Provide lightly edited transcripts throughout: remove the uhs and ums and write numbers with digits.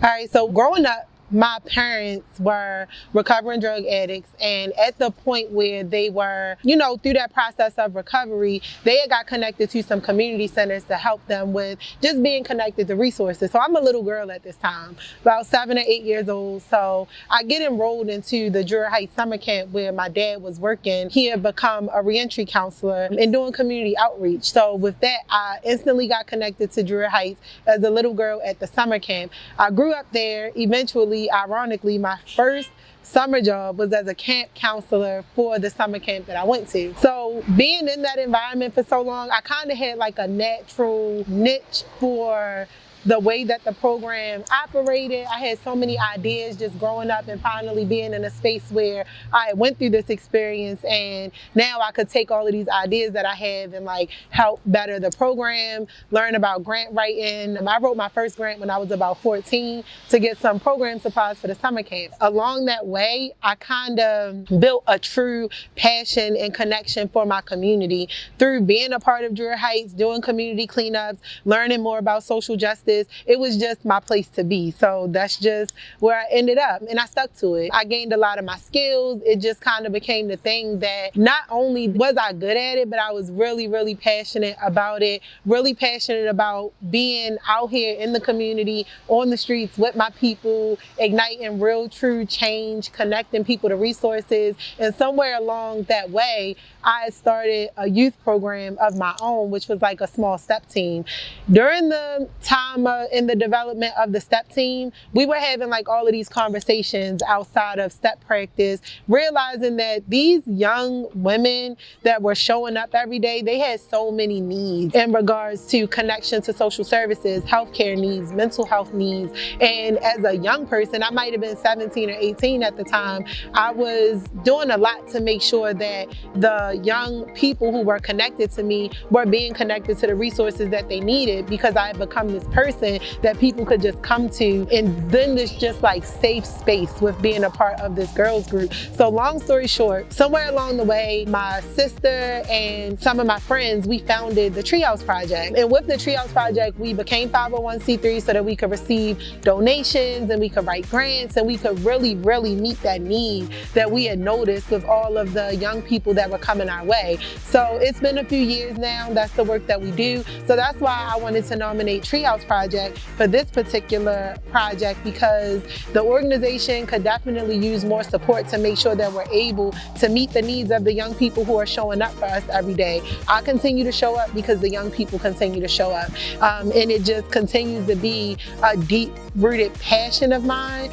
All right, so growing up, my parents were recovering drug addicts, and at the point where they were, through that process of recovery, they had got connected to some community centers to help them with just being connected to resources. So I'm a little girl at this time, about 7 or 8 years old. So I get enrolled into the Druid Heights summer camp where my dad was working. He had become a reentry counselor and doing community outreach. So with that, I instantly got connected to Druid Heights as a little girl at the summer camp. I grew up there. Eventually, ironically, my first summer job was as a camp counselor for the summer camp that I went to. So being in that environment for so long, I kind of had like a natural niche for the way that the program operated. I had so many ideas just growing up and finally being in a space where I went through this experience, and now I could take all of these ideas that I have and like help better the program, learn about grant writing. I wrote my first grant when I was about 14 to get some program supplies for the summer camp. Along that way, I kind of built a true passion and connection for my community through being a part of Druid Heights, doing community cleanups, learning more about social justice. It was just my place to be. So that's just where I ended up, and I stuck to it. I gained a lot of my skills. It just kind of became the thing that not only was I good at it, but I was really, really passionate about it, really passionate about being out here in the community, on the streets with my people, igniting real, true change, connecting people to resources. And somewhere along that way, I started a youth program of my own, which was like a small step team. During the time in the development of the step team, we were having like all of these conversations outside of step practice, realizing that these young women that were showing up every day, they had so many needs in regards to connection to social services, healthcare needs, mental health needs. And as a young person, I might have been 17 or 18 at the time, I was doing a lot to make sure that the young people who were connected to me were being connected to the resources that they needed, because I had become this person that people could just come to, and then this just like safe space with being a part of this girls group. So long story short, somewhere along the way, my sister and some of my friends, we founded the TreeHouse Project. And with the TreeHouse Project, we became 501c3 so that we could receive donations and we could write grants, and we could really, really meet that need that we had noticed with all of the young people that were coming our way. So it's been a few years now. That's the work that we do. So that's why I wanted to nominate TreeHouse Project for this particular project, because the organization could definitely use more support to make sure that we're able to meet the needs of the young people who are showing up for us every day. I continue to show up because the young people continue to show up. And it just continues to be a deep-rooted passion of mine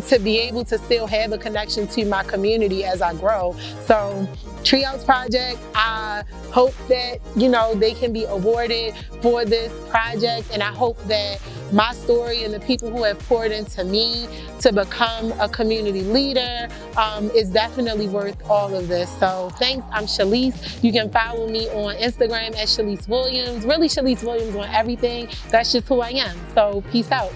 to be able to still have a connection to my community as I grow. So TreeHouse Project, I hope that, they can be awarded for this project, and I hope that my story and the people who have poured into me to become a community leader is definitely worth all of this. So thanks, I'm Shaleece. You can follow me on Instagram at Shaleece Williams, really Shaleece Williams on everything. That's just who I am. So peace out.